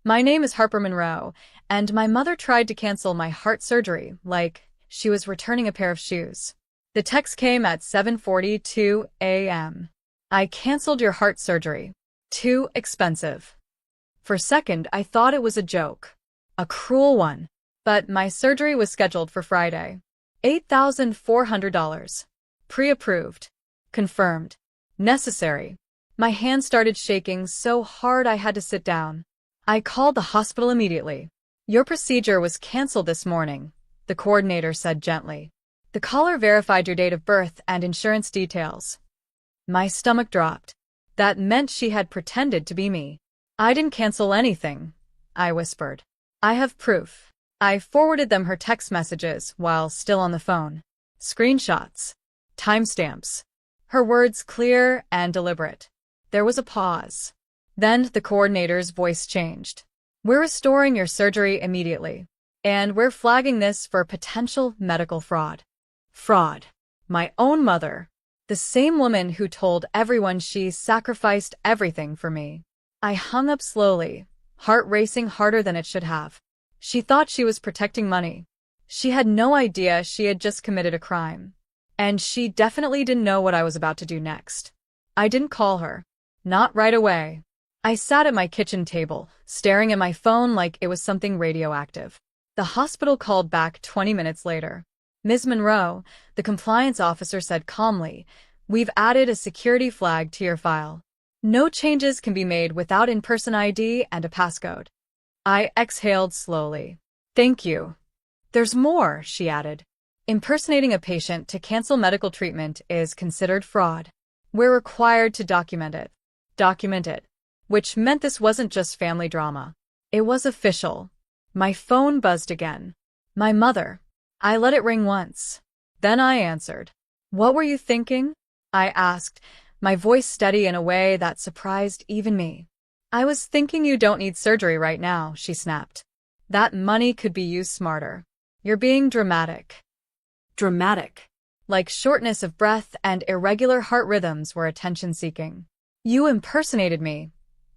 My name is Harper Monroe, and my mother tried to cancel my heart surgery like she was returning a pair of shoes. The text came at 7:42 a.m. I canceled your heart surgery. Too expensive. For a second, I thought it was a joke. A cruel one. But my surgery was scheduled for Friday. $8,400. Pre-approved. Confirmed. Necessary. My hand started shaking so hard I had to sit down. I called the hospital immediately. Your procedure was canceled this morning, the coordinator said gently. The caller verified your date of birth and insurance details. My stomach dropped. That meant she had pretended to be me. I didn't cancel anything, I whispered. I have proof. I forwarded them her text messages while still on the phone. Screenshots. Timestamps. Her words clear and deliberate. There was a pause. Then the coordinator's voice changed. We're restoring your surgery immediately. And we're flagging this for potential medical fraud. Fraud. My own mother. The same woman who told everyone she sacrificed everything for me. I hung up slowly, heart racing harder than it should have. She thought she was protecting money. She had no idea she had just committed a crime. And she definitely didn't know what I was about to do next. I didn't call her. Not right away. I sat at my kitchen table, staring at my phone like it was something radioactive. The hospital called back 20 minutes later. Ms. Monroe, the compliance officer said calmly, we've added a security flag to your file. No changes can be made without in-person ID and a passcode. I exhaled slowly. Thank you. There's more, she added. Impersonating a patient to cancel medical treatment is considered fraud. We're required to document it. Document it. Which meant this wasn't just family drama. It was official. My phone buzzed again. My mother. I let it ring once. Then I answered. What were you thinking? I asked, my voice steady in a way that surprised even me. I was thinking you don't need surgery right now, she snapped. That money could be used smarter. You're being dramatic. Dramatic. Like shortness of breath and irregular heart rhythms were attention-seeking. You impersonated me,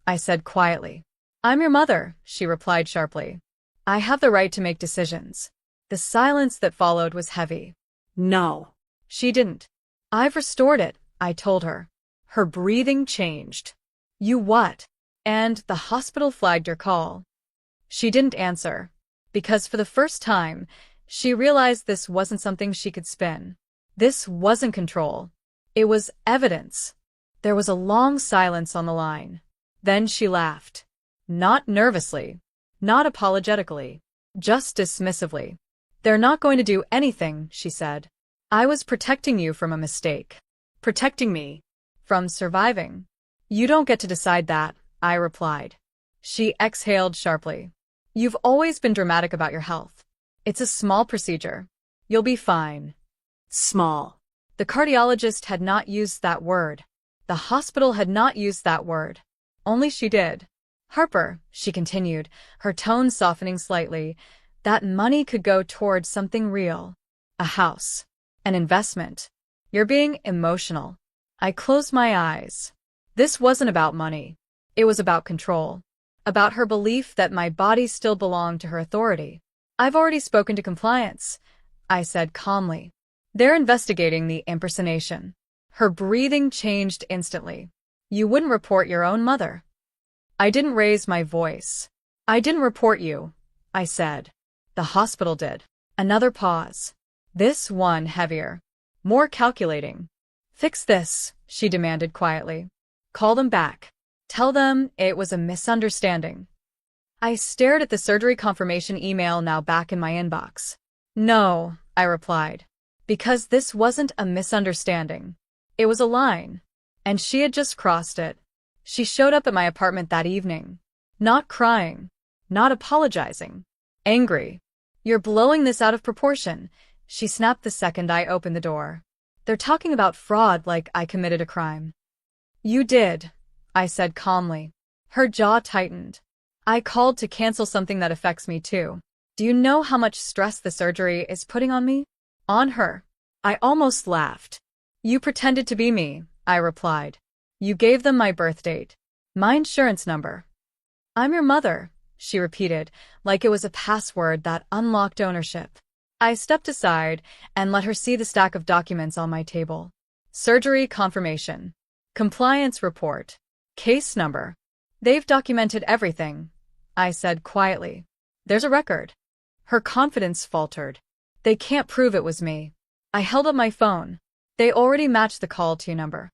I said quietly. I'm your mother, she replied sharply. I have the right to make decisions. The silence that followed was heavy. No. She didn't. I've restored it, I told her. Her breathing changed. You what? And the hospital flagged your call. She didn't answer. Because for the first time, she realized this wasn't something she could spin. This wasn't control. It was evidence. There was a long silence on the line. Then she laughed. Not nervously. Not apologetically. Just dismissively. They're not going to do anything, she said. I was protecting you from a mistake. Protecting me. From surviving. You don't get to decide that, I replied. She exhaled sharply. You've always been dramatic about your health. It's a small procedure. You'll be fine. Small. The cardiologist had not used that word. The hospital had not used that word. Only she did. Harper, she continued, her tone softening slightly, that money could go towards something real. A house. An investment. You're being emotional. I closed my eyes. This wasn't about money. It was about control. About her belief that my body still belonged to her authority. I've already spoken to compliance, I said calmly. They're investigating the impersonation. Her breathing changed instantly. You wouldn't report your own mother. I didn't raise my voice. I didn't report you, I said. The hospital did. Another pause. This one heavier. More calculating. Fix this, she demanded quietly. Call them back. Tell them it was a misunderstanding. I stared at the surgery confirmation email now back in my inbox. No, I replied. Because this wasn't a misunderstanding. It was a line. And she had just crossed it. She showed up at my apartment that evening. Not crying. Not apologizing. Angry. You're blowing this out of proportion, she snapped the second I opened the door. They're talking about fraud like I committed a crime. You did, I said calmly. Her jaw tightened. I called to cancel something that affects me too. Do you know how much stress the surgery is putting on me? On her. I almost laughed. You pretended to be me, I replied. You gave them my birth date. My insurance number. I'm your mother, she repeated, like it was a password that unlocked ownership. I stepped aside and let her see the stack of documents on my table. Surgery confirmation. Compliance report. Case number. They've documented everything, I said quietly. There's a record. Her confidence faltered. They can't prove it was me. I held up my phone. They already matched the call to your number.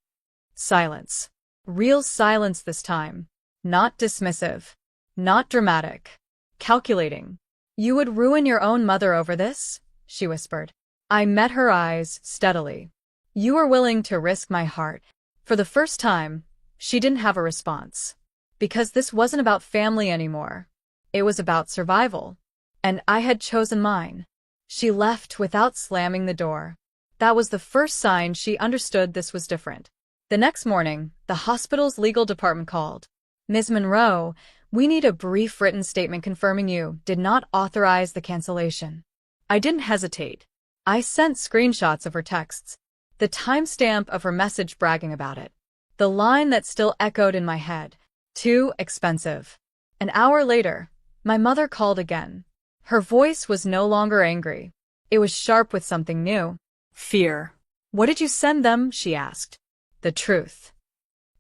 Silence. Real silence this time. Not dismissive. Not dramatic. Calculating. You would ruin your own mother over this? She whispered. I met her eyes steadily. You were willing to risk my heart. For the first time, she didn't have a response. Because this wasn't about family anymore. It was about survival. And I had chosen mine. She left without slamming the door. That was the first sign she understood this was different. The next morning, the hospital's legal department called. Ms. Monroe, we need a brief written statement confirming you did not authorize the cancellation. I didn't hesitate. I sent screenshots of her texts, the timestamp of her message bragging about it, the line that still echoed in my head. Too expensive. An hour later, my mother called again. Her voice was no longer angry. It was sharp with something new. Fear. What did you send them? She asked. The truth.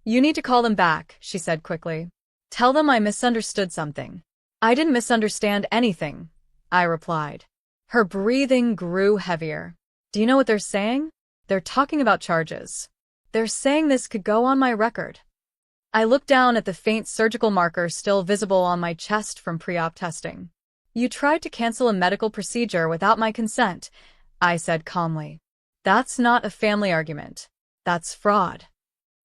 You need to call them back, she said quickly. Tell them I misunderstood something. I didn't misunderstand anything, I replied. Her breathing grew heavier. Do you know what they're saying? They're talking about charges. They're saying this could go on my record. I looked down at the faint surgical marker still visible on my chest from pre-op testing. You tried to cancel a medical procedure without my consent, I said calmly. That's not a family argument. That's fraud.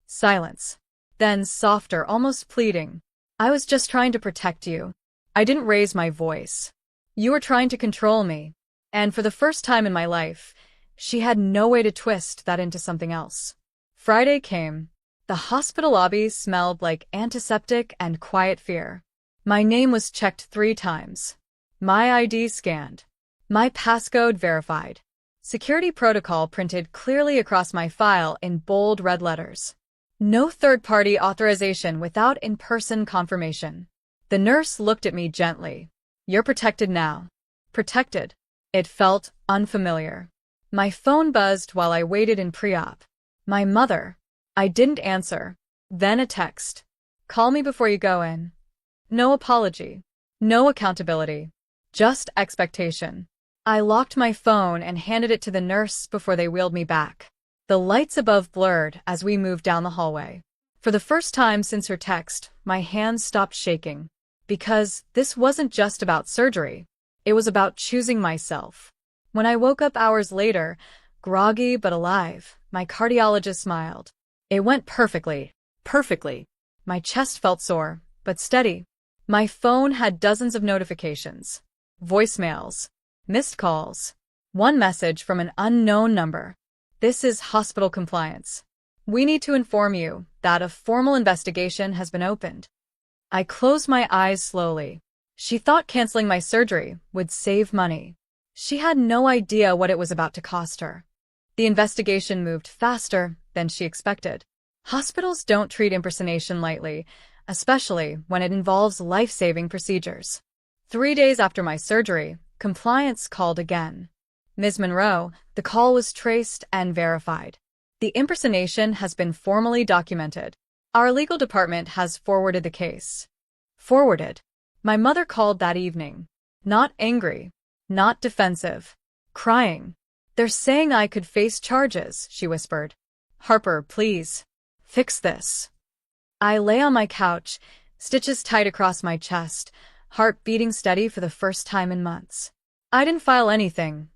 Silence. Then softer, almost pleading. I was just trying to protect you. I didn't raise my voice. You were trying to control me. And for the first time in my life, she had no way to twist that into something else. Friday came. The hospital lobby smelled like antiseptic and quiet fear. My name was checked 3 times. My ID scanned. My passcode verified. Security protocol printed clearly across my file in bold red letters. No third-party authorization without in-person confirmation. The nurse looked at me gently. You're protected now. Protected. It felt unfamiliar. My phone buzzed while I waited in pre-op. My mother. I didn't answer. Then a text. Call me before you go in. No apology. No accountability. Just expectation. I locked my phone and handed it to the nurse before they wheeled me back. The lights above blurred as we moved down the hallway. For the first time since her text, my hands stopped shaking. Because this wasn't just about surgery. It was about choosing myself. When I woke up hours later, groggy but alive, my cardiologist smiled. It went perfectly. Perfectly. My chest felt sore, but steady. My phone had dozens of notifications. Voicemails. Missed calls. One message from an unknown number. This is hospital compliance. We need to inform you that a formal investigation has been opened. I closed my eyes slowly. She thought canceling my surgery would save money. She had no idea what it was about to cost her. The investigation moved faster than she expected. Hospitals don't treat impersonation lightly, especially when it involves life-saving procedures. 3 days after my surgery, compliance called again. Ms. Monroe, the call was traced and verified. The impersonation has been formally documented. Our legal department has forwarded the case. Forwarded. My mother called that evening. Not angry. Not defensive. Crying. They're saying I could face charges, she whispered. Harper, please. Fix this. I lay on my couch, stitches tight across my chest, heart beating steady for the first time in months. I didn't file anything,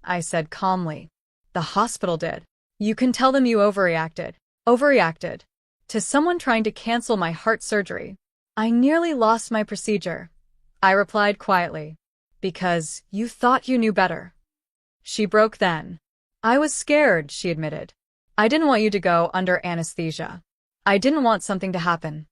I said calmly. The hospital did. You can tell them you overreacted. Overreacted. To someone trying to cancel my heart surgery. I nearly lost my procedure, I replied quietly. Because you thought you knew better. She broke then. I was scared, she admitted. I didn't want you to go under anesthesia. I didn't want something to happen.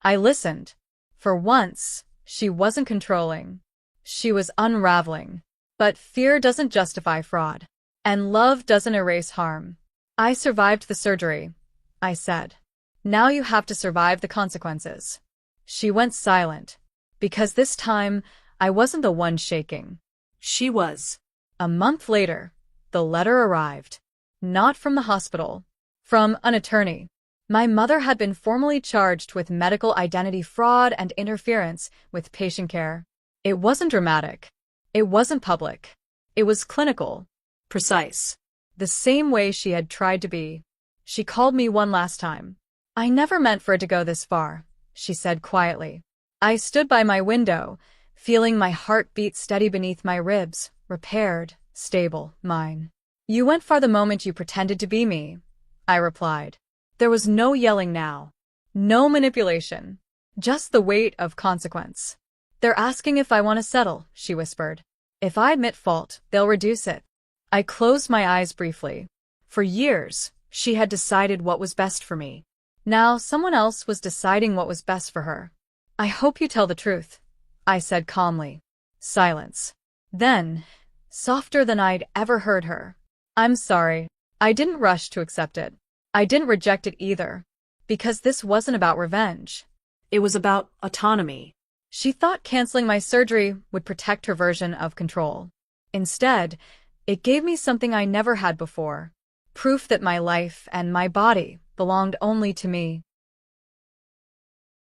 I listened. For once, she wasn't controlling. She was unraveling. But fear doesn't justify fraud. And love doesn't erase harm. I survived the surgery, I said. Now you have to survive the consequences. She went silent. Because this time, I wasn't the one shaking. She was. A month later, the letter arrived. Not from the hospital. From an attorney. My mother had been formally charged with medical identity fraud and interference with patient care. It wasn't dramatic. It wasn't public. It was clinical. Precise. The same way she had tried to be. She called me one last time. I never meant for it to go this far, she said quietly. I stood by my window, feeling my heart beat steady beneath my ribs, repaired, stable, mine. You went far the moment you pretended to be me, I replied. There was no yelling now. No manipulation. Just the weight of consequence. They're asking if I want to settle, she whispered. If I admit fault, they'll reduce it. I closed my eyes briefly. For years, she had decided what was best for me. Now someone else was deciding what was best for her. I hope you tell the truth, I said calmly. Silence. Then, softer than I'd ever heard her. I'm sorry. I didn't rush to accept it. I didn't reject it either. Because this wasn't about revenge. It was about autonomy. She thought canceling my surgery would protect her version of control. Instead, it gave me something I never had before. Proof that my life and my body belonged only to me.